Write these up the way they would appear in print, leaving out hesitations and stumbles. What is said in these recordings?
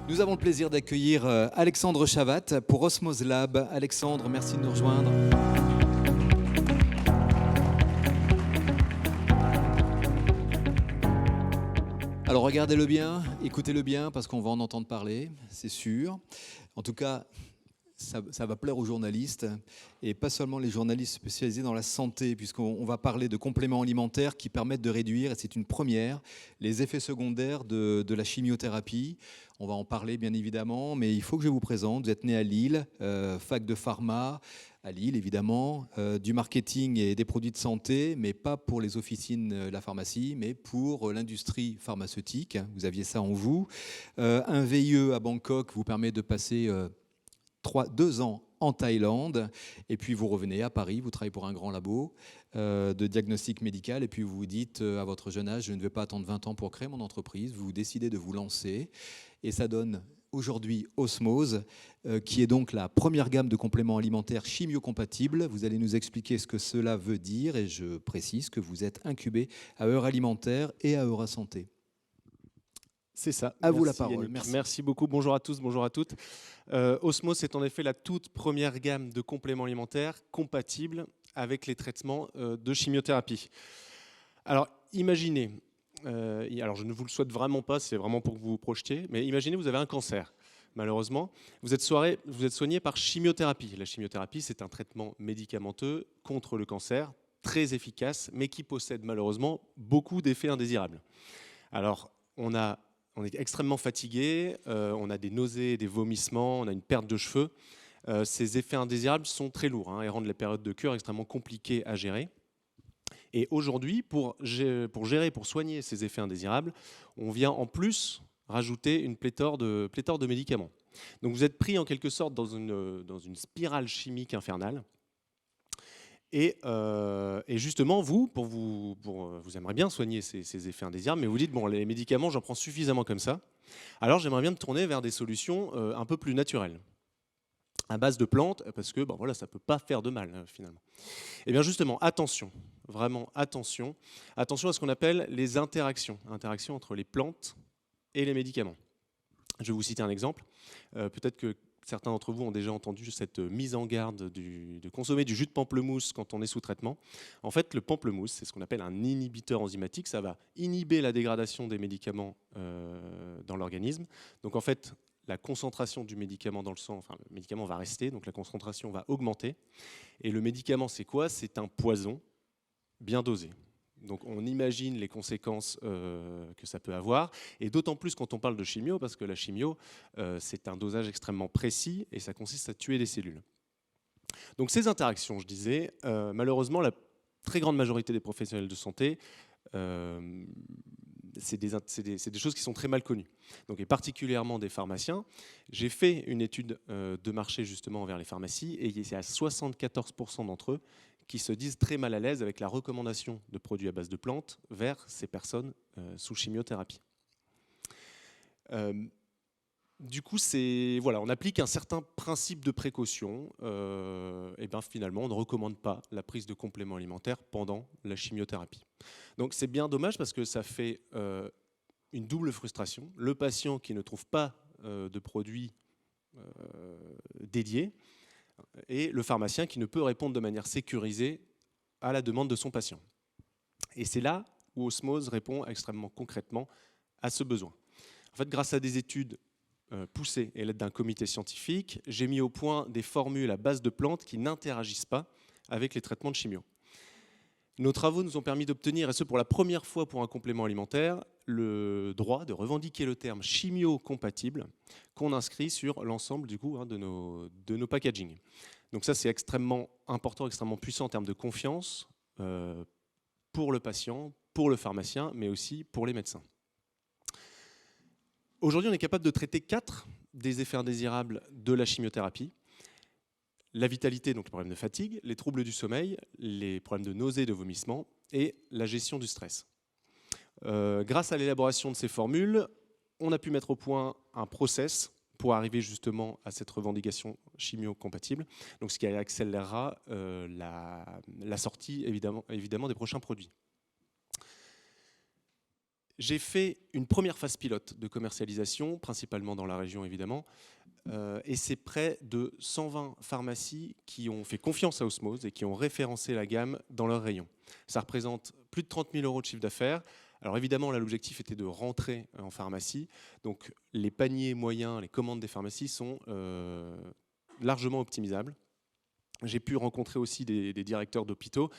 Nous avons le plaisir d'accueillir Alexandre Chavat pour Osmose Lab. Alexandre, merci de nous rejoindre. Alors regardez-le bien, écoutez-le bien parce qu'on va en entendre parler, c'est sûr. En tout cas, ça va plaire aux journalistes et pas seulement les journalistes spécialisés dans la santé, puisqu'on va parler de compléments alimentaires qui permettent de réduire, et c'est une première, les effets secondaires de la chimiothérapie. On va en parler bien évidemment, mais il faut que je vous présente. Vous êtes né à Lille, fac de pharma à Lille évidemment, du marketing et des produits de santé, mais pas pour les officines de la pharmacie, mais pour l'industrie pharmaceutique. Vous aviez ça en vous. Un VIE à Bangkok vous permet de passer 2 ans en Thaïlande, et puis vous revenez à Paris, vous travaillez pour un grand labo de diagnostic médical, et puis vous vous dites à votre jeune âge, je ne vais pas attendre 20 ans pour créer mon entreprise, vous décidez de vous lancer, et ça donne aujourd'hui Osmose, qui est donc la première gamme de compléments alimentaires chimio-compatibles. Vous allez nous expliquer ce que cela veut dire, et je précise que vous êtes incubé à Heure Alimentaire et à Heure Santé. C'est ça. À vous la Merci, parole. Yannick. Merci. Merci beaucoup. Bonjour à tous, bonjour à toutes. Osmose est en effet la toute première gamme de compléments alimentaires compatibles avec les traitements de chimiothérapie. Alors, imaginez, alors je ne vous le souhaite vraiment pas, c'est vraiment pour que vous vous projetiez, mais imaginez vous avez un cancer. Malheureusement, vous êtes soigné par chimiothérapie. La chimiothérapie, c'est un traitement médicamenteux contre le cancer, très efficace, mais qui possède malheureusement beaucoup d'effets indésirables. Alors, on est extrêmement fatigué, on a des nausées, des vomissements, on a une perte de cheveux. Ces effets indésirables sont très lourds et rendent les périodes de cure extrêmement compliquées à gérer. Et aujourd'hui, pour soigner ces effets indésirables, on vient en plus rajouter une pléthore de médicaments. Donc vous êtes pris en quelque sorte dans une spirale chimique infernale. Et justement, vous aimeriez bien soigner ces effets indésirables, mais vous dites, bon, les médicaments, j'en prends suffisamment comme ça. Alors j'aimerais bien me tourner vers des solutions un peu plus naturelles, à base de plantes, parce que voilà, ça ne peut pas faire de mal, finalement. Et bien justement, attention, vraiment attention à ce qu'on appelle les interactions entre les plantes et les médicaments. Je vais vous citer un exemple. Peut-être que certains d'entre vous ont déjà entendu cette mise en garde de consommer du jus de pamplemousse quand on est sous traitement. En fait, le pamplemousse, c'est ce qu'on appelle un inhibiteur enzymatique. Ça va inhiber la dégradation des médicaments dans l'organisme. Donc en fait, la concentration du médicament dans le sang, enfin le médicament va rester, donc la concentration va augmenter. Et le médicament, c'est quoi? C'est un poison bien dosé. Donc on imagine les conséquences que ça peut avoir, et d'autant plus quand on parle de chimio, parce que la chimio, c'est un dosage extrêmement précis, et ça consiste à tuer des cellules. Donc ces interactions, je disais, malheureusement, la très grande majorité des professionnels de santé, c'est des choses qui sont très mal connues, donc, et particulièrement des pharmaciens. J'ai fait une étude de marché justement envers les pharmacies, et il y a 74% d'entre eux qui se disent très mal à l'aise avec la recommandation de produits à base de plantes vers ces personnes sous chimiothérapie. Du coup, voilà, on applique un certain principe de précaution. Et ben, finalement, on ne recommande pas la prise de compléments alimentaires pendant la chimiothérapie. Donc c'est bien dommage parce que ça fait une double frustration. Le patient qui ne trouve pas de produits dédiés, et le pharmacien qui ne peut répondre de manière sécurisée à la demande de son patient. Et c'est là où Osmose répond extrêmement concrètement à ce besoin. En fait, grâce à des études poussées et l'aide d'un comité scientifique, j'ai mis au point des formules à base de plantes qui n'interagissent pas avec les traitements de chimio. Nos travaux nous ont permis d'obtenir, et ce pour la première fois pour un complément alimentaire, le droit de revendiquer le terme chimio-compatible qu'on inscrit sur l'ensemble du coup, de nos packaging. Donc ça, c'est extrêmement important, extrêmement puissant en termes de confiance pour le patient, pour le pharmacien, mais aussi pour les médecins. Aujourd'hui, on est capable de traiter 4 des effets indésirables de la chimiothérapie. La vitalité, donc le problème de fatigue, les troubles du sommeil, les problèmes de nausée, de vomissement et la gestion du stress. Grâce à l'élaboration de ces formules, on a pu mettre au point un process pour arriver justement à cette revendication chimio-compatible, donc ce qui accélérera la sortie évidemment des prochains produits. J'ai fait une première phase pilote de commercialisation, principalement dans la région évidemment, et c'est près de 120 pharmacies qui ont fait confiance à Osmose et qui ont référencé la gamme dans leur rayon. Ça représente plus de 30 000 € de chiffre d'affaires. Alors évidemment, là, l'objectif était de rentrer en pharmacie. Donc les paniers moyens, les commandes des pharmacies sont largement optimisables. J'ai pu rencontrer aussi des directeurs d'hôpitaux.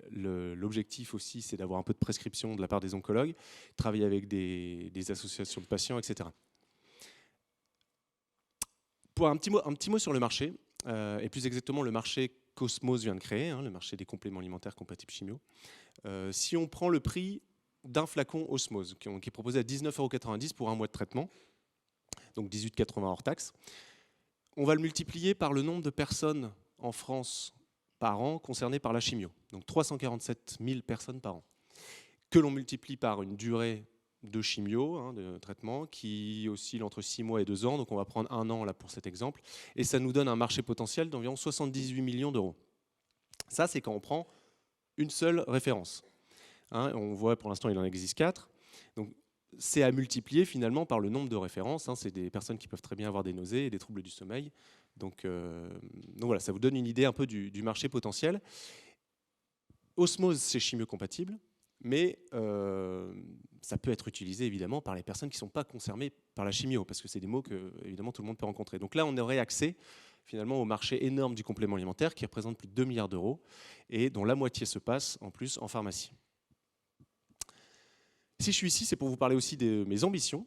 L'objectif aussi, c'est d'avoir un peu de prescription de la part des oncologues, travailler avec des associations de patients, etc. Pour un petit mot sur le marché, et plus exactement le marché qu'Osmose vient de créer, le marché des compléments alimentaires compatibles chimio. Si on prend le prix d'un flacon Osmose, qui est proposé à 19,90 € pour un mois de traitement, donc 18,80 € hors taxe, on va le multiplier par le nombre de personnes en France par an concernées par la chimio, donc 347 000 personnes par an, que l'on multiplie par une durée de chimio, de traitement, qui oscille entre 6 mois et 2 ans, donc on va prendre 1 an là pour cet exemple, et ça nous donne un marché potentiel d'environ 78 millions d'euros. Ça, c'est quand on prend une seule référence. On voit pour l'instant il en existe 4, donc c'est à multiplier finalement par le nombre de références. C'est des personnes qui peuvent très bien avoir des nausées et des troubles du sommeil. Donc voilà, ça vous donne une idée un peu du marché potentiel. Osmose, c'est chimio-compatible, mais ça peut être utilisé évidemment par les personnes qui ne sont pas concernées par la chimio, parce que c'est des mots que évidemment tout le monde peut rencontrer. Donc là, on aurait accès finalement au marché énorme du complément alimentaire qui représente plus de 2 milliards d'euros et dont la moitié se passe en plus en pharmacie. Si je suis ici, c'est pour vous parler aussi de mes ambitions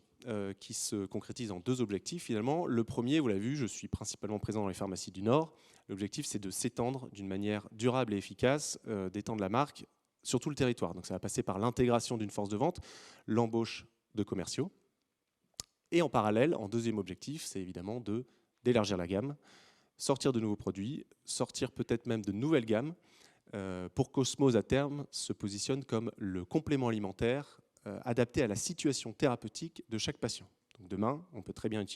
qui se concrétisent en 2 objectifs finalement. Le premier, vous l'avez vu, je suis principalement présent dans les pharmacies du Nord. L'objectif, c'est de s'étendre d'une manière durable et efficace, d'étendre la marque sur tout le territoire. Donc ça va passer par l'intégration d'une force de vente, l'embauche de commerciaux. Et en parallèle, en deuxième objectif, c'est évidemment d'élargir la gamme, sortir de nouveaux produits, sortir peut-être même de nouvelles gammes, pour qu'Osmose à terme se positionne comme le complément alimentaire adapté à la situation thérapeutique de chaque patient. Donc demain, on peut très bien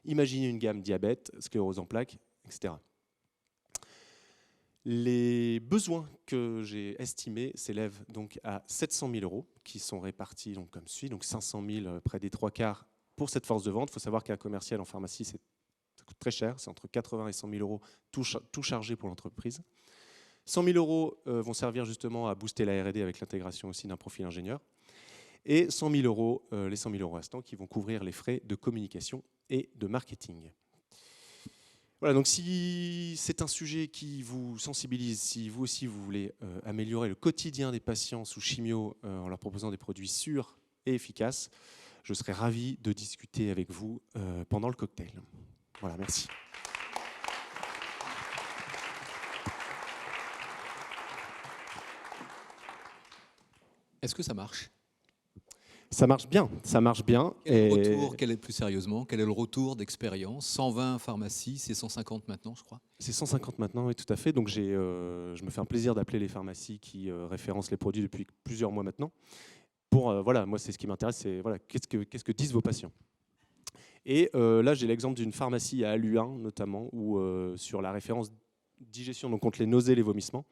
imaginer une gamme diabète, sclérose en plaques, etc. Les besoins que j'ai estimés s'élèvent donc à 700 000 €, qui sont répartis donc comme suit, donc 500 000, près des 3/4 pour cette force de vente. Il faut savoir qu'un commercial en pharmacie, ça coûte très cher, c'est entre 80 et 100 000 € tout chargé pour l'entreprise. 100 000 € vont servir justement à booster la R&D avec l'intégration aussi d'un profil ingénieur. Et 100 000 €, les 100 000 € restants qui vont couvrir les frais de communication et de marketing. Voilà, donc si c'est un sujet qui vous sensibilise, si vous aussi vous voulez améliorer le quotidien des patients sous chimio en leur proposant des produits sûrs et efficaces, je serai ravi de discuter avec vous pendant le cocktail. Voilà, merci. Est-ce que ça marche? Ça marche bien, ça marche bien. Plus sérieusement, quel est le retour d'expérience? 120 pharmacies, c'est 150 maintenant, je crois. C'est 150 maintenant, oui, tout à fait. Donc je me fais un plaisir d'appeler les pharmacies qui référencent les produits depuis plusieurs mois maintenant. Voilà, moi c'est ce qui m'intéresse, c'est voilà, qu'est-ce que disent vos patients. Et là j'ai l'exemple d'une pharmacie à Aluin notamment, où sur la référence digestion, donc contre les nausées et les vomissements.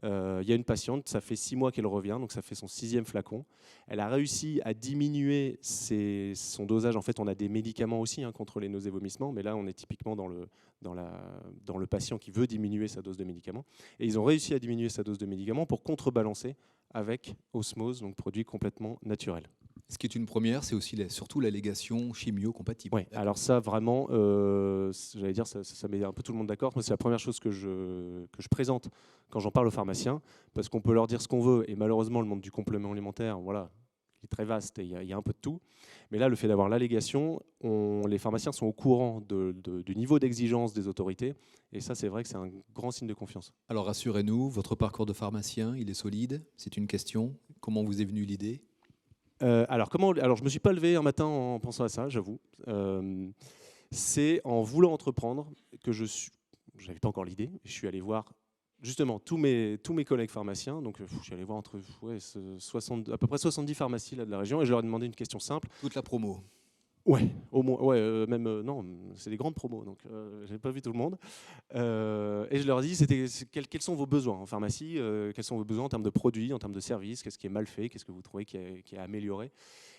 Il y a une patiente, ça fait 6 mois qu'elle revient, donc ça fait son 6e flacon. Elle a réussi à diminuer son dosage. En fait, on a des médicaments aussi contre les nausées et vomissements, mais là, on est typiquement dans le patient qui veut diminuer sa dose de médicaments. Et ils ont réussi à diminuer sa dose de médicaments pour contrebalancer avec Osmose, donc produit complètement naturel. Ce qui est une première, c'est aussi surtout l'allégation chimio-compatible. Oui, alors ça, vraiment, j'allais dire, ça met un peu tout le monde d'accord. Moi, c'est la première chose que je présente quand j'en parle aux pharmaciens, parce qu'on peut leur dire ce qu'on veut, et malheureusement, le monde du complément alimentaire, voilà, il est très vaste, et il y a un peu de tout. Mais là, le fait d'avoir l'allégation, les pharmaciens sont au courant du niveau d'exigence des autorités, et ça, c'est vrai que c'est un grand signe de confiance. Alors rassurez-nous, votre parcours de pharmacien, il est solide? C'est une question. Comment vous est venue l'idée? Alors, je ne me suis pas levé un matin en pensant à ça, j'avoue. C'est en voulant entreprendre que je n'avais pas encore l'idée. Je suis allé voir justement tous mes collègues pharmaciens. Donc, je suis allé voir à peu près 70 pharmacies là, de la région, et je leur ai demandé une question simple. Toute la promo. Ouais, au moins, ouais, même non, c'est des grandes promos, donc j'ai pas vu tout le monde. Et je leur dis, quels sont vos besoins en pharmacie, quels sont vos besoins en termes de produits, en termes de services, qu'est-ce qui est mal fait, qu'est-ce que vous trouvez qui est amélioré.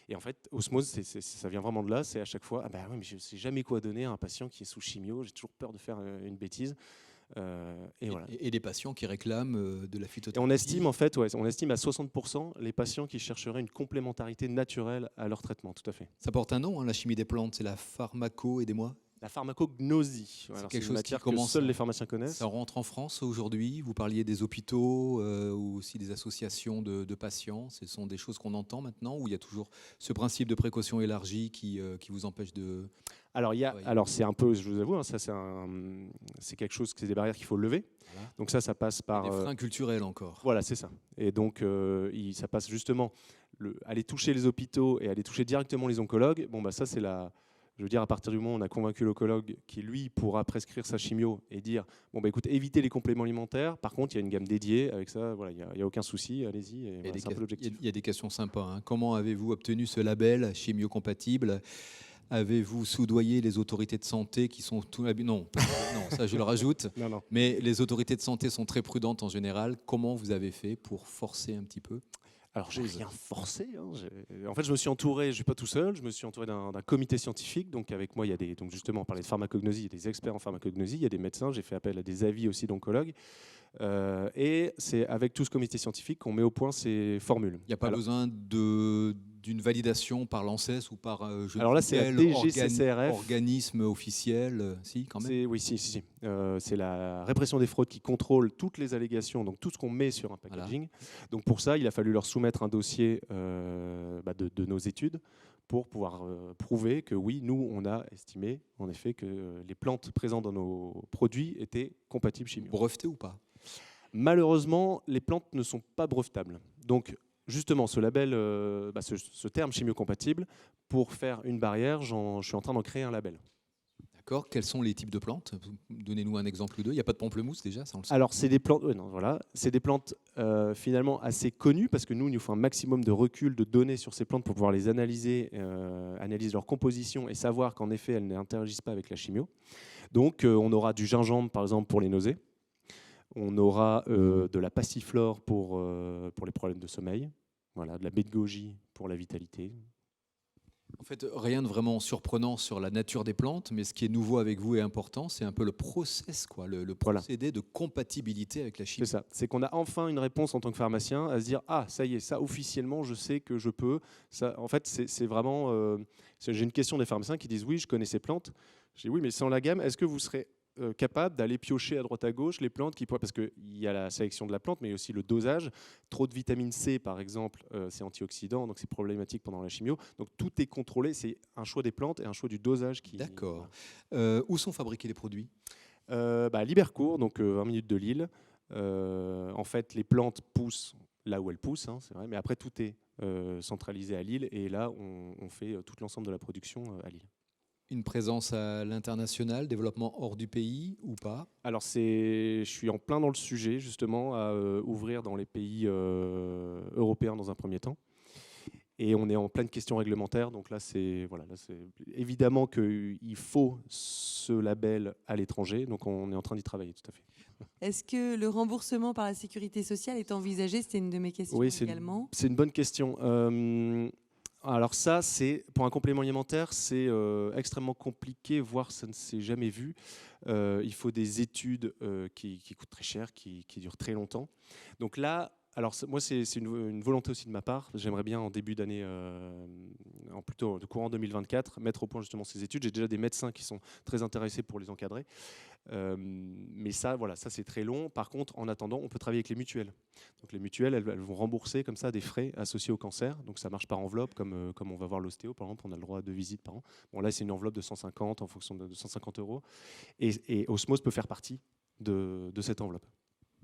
Et en fait, Osmose, ça vient vraiment de là, c'est à chaque fois, ah bah oui, mais je sais jamais quoi donner à un patient qui est sous chimio, j'ai toujours peur de faire une bêtise. Et voilà. Et des patients qui réclament de la Et on estime phytothérapie. en fait, ouais, on estime à 60% les patients qui chercheraient une complémentarité naturelle à leur traitement, tout à fait. Ça porte un nom, hein, la chimie des plantes, c'est la pharmaco, aidez-moi. La pharmacognosie, C'est alors c'est quelque une chose qui matière que commence, seuls les pharmaciens connaissent. ça rentre en France aujourd'hui. Vous parliez des hôpitaux ou aussi des associations de patients. Ce sont des choses qu'on entend maintenant, où il y a toujours ce principe de précaution élargie qui vous empêche de Alors, travailler. alors c'est un peu, je vous avoue, hein, ça c'est quelque chose, c'est des barrières qu'il faut lever. Voilà. Donc ça passe Il y a par, des freins culturels encore. voilà, c'est ça. Et donc ça passe justement, aller toucher les hôpitaux et aller toucher directement les oncologues. Bon bah ça c'est la, je veux dire, à partir du moment où on a convaincu l'oncologue qui lui pourra prescrire sa chimio et dire bon bah écoute, évitez les compléments alimentaires. Par contre il y a une gamme dédiée avec ça, voilà, il y a aucun souci, allez-y. Et voilà, c'est un peu l'objectif. Il y a des questions sympas, hein. Comment avez-vous obtenu ce label chimio-compatible? Avez-vous soudoyé les autorités de santé qui sont tout... Non, non, ça je le rajoute. Non, non. Mais les autorités de santé sont très prudentes en général. Comment vous avez fait pour forcer un petit peu? Alors, j'ai rien forcé, hein. En fait, je me suis entouré, je ne suis pas tout seul, je me suis entouré d'un comité scientifique. Donc, avec moi, il y a donc justement, on parlait de pharmacognosie, il y a des experts en pharmacognosie, il y a des médecins, j'ai fait appel à des avis aussi d'oncologues. Et c'est avec tout ce comité scientifique qu'on met au point ces formules. Il n'y a pas besoin d'une validation par l'ANSES ou par Alors là, c'est la DGCCRF. Organisme officiel, si, quand même. Oui, si. C'est la répression des fraudes qui contrôle toutes les allégations, donc tout ce qu'on met sur un packaging. Voilà. Donc pour ça, il a fallu leur soumettre un dossier de nos études pour pouvoir prouver que oui, nous, on a estimé en effet que les plantes présentes dans nos produits étaient compatibles chimiques. Brevetées ou pas? Malheureusement, les plantes ne sont pas brevetables. Donc justement, ce label, ce terme chimiocompatible, pour faire une barrière, je suis en train d'en créer un label. D'accord. Quels sont les types de plantes? Donnez-nous un exemple ou deux. Il n'y a pas de pamplemousse déjà, ça on le sait. Alors, c'est des plantes, voilà, c'est des plantes finalement assez connues parce que nous, il nous faut un maximum de recul, de données sur ces plantes pour pouvoir les analyser, analyser leur composition et savoir qu'en effet, elles n'interagissent pas avec la chimio. Donc, on aura du gingembre, par exemple, pour les nausées. On aura de la passiflore pour les problèmes de sommeil. Voilà, de la baie de goji pour la vitalité. En fait, rien de vraiment surprenant sur la nature des plantes, mais ce qui est nouveau avec vous et important, c'est un peu le process, quoi, le procédé de compatibilité avec la chimie. C'est ça, c'est qu'on a enfin une réponse en tant que pharmacien à se dire ah ça y est, ça officiellement je sais que je peux. Ça, en fait, c'est vraiment. J'ai une question des pharmaciens qui disent oui, je connais ces plantes. Je dis oui, mais sans la gamme, est-ce que vous serez capable d'aller piocher à droite à gauche les plantes qui pourraient, parce qu'il y a la sélection de la plante, mais aussi le dosage. Trop de vitamine C, par exemple, c'est antioxydant, donc c'est problématique pendant la chimio. Donc tout est contrôlé, c'est un choix des plantes et un choix du dosage qui. D'accord. Où sont fabriqués les produits? À Libercourt, donc 20 minutes de Lille. En fait, les plantes poussent là où elles poussent, hein, c'est vrai, mais après tout est centralisé à Lille et là on fait tout l'ensemble de la production à Lille. Une présence à l'international, développement hors du pays ou pas? Alors je suis en plein dans le sujet justement à ouvrir dans les pays européens dans un premier temps. Et on est en pleine question réglementaire, donc là c'est évidemment qu'il faut ce label à l'étranger, donc on est en train d'y travailler tout à fait. Est-ce que le remboursement par la sécurité sociale est envisagé? C'était une de mes questions également. C'est une bonne question. Alors ça, pour un complément alimentaire, c'est extrêmement compliqué, voire ça ne s'est jamais vu. Il faut des études qui coûtent très cher, qui durent très longtemps. Donc là, alors moi, c'est une volonté aussi de ma part. J'aimerais bien en début d'année, plutôt de courant 2024, mettre au point justement ces études. J'ai déjà des médecins qui sont très intéressés pour les encadrer. Mais ça, ça c'est très long. Par contre, en attendant, on peut travailler avec les mutuelles. Donc les mutuelles, elles vont rembourser comme ça des frais associés au cancer. Donc ça marche par enveloppe, comme on va voir l'ostéo par exemple, on a le droit à 2 visites par an. Bon là, c'est une enveloppe de 150 en fonction de 150 €. Et Osmose peut faire partie de cette enveloppe.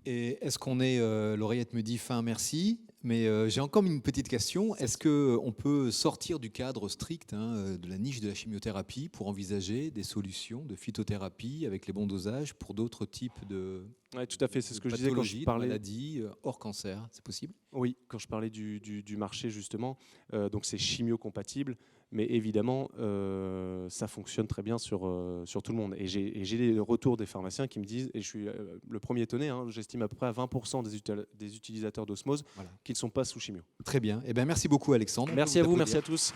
Et est-ce qu'on est, l'oreillette me dit fin merci, Mais j'ai encore une petite question. Est-ce qu'on peut sortir du cadre strict de la niche de la chimiothérapie pour envisager des solutions de phytothérapie avec les bons dosages pour d'autres types de Oui, tout à fait. C'est ce que je disais quand je parlais. Maladies hors cancer, c'est possible? Oui, quand je parlais du marché, justement. Donc, c'est chimio-compatible. Mais évidemment, ça fonctionne très bien sur tout le monde. Et j'ai les retours des pharmaciens qui me disent, et je suis le premier étonné, j'estime à peu près à 20% des utilisateurs d'Osmose qui ne sont pas sous chimio. Très bien. Eh bien, merci beaucoup, Alexandre. Merci à vous, merci à tous.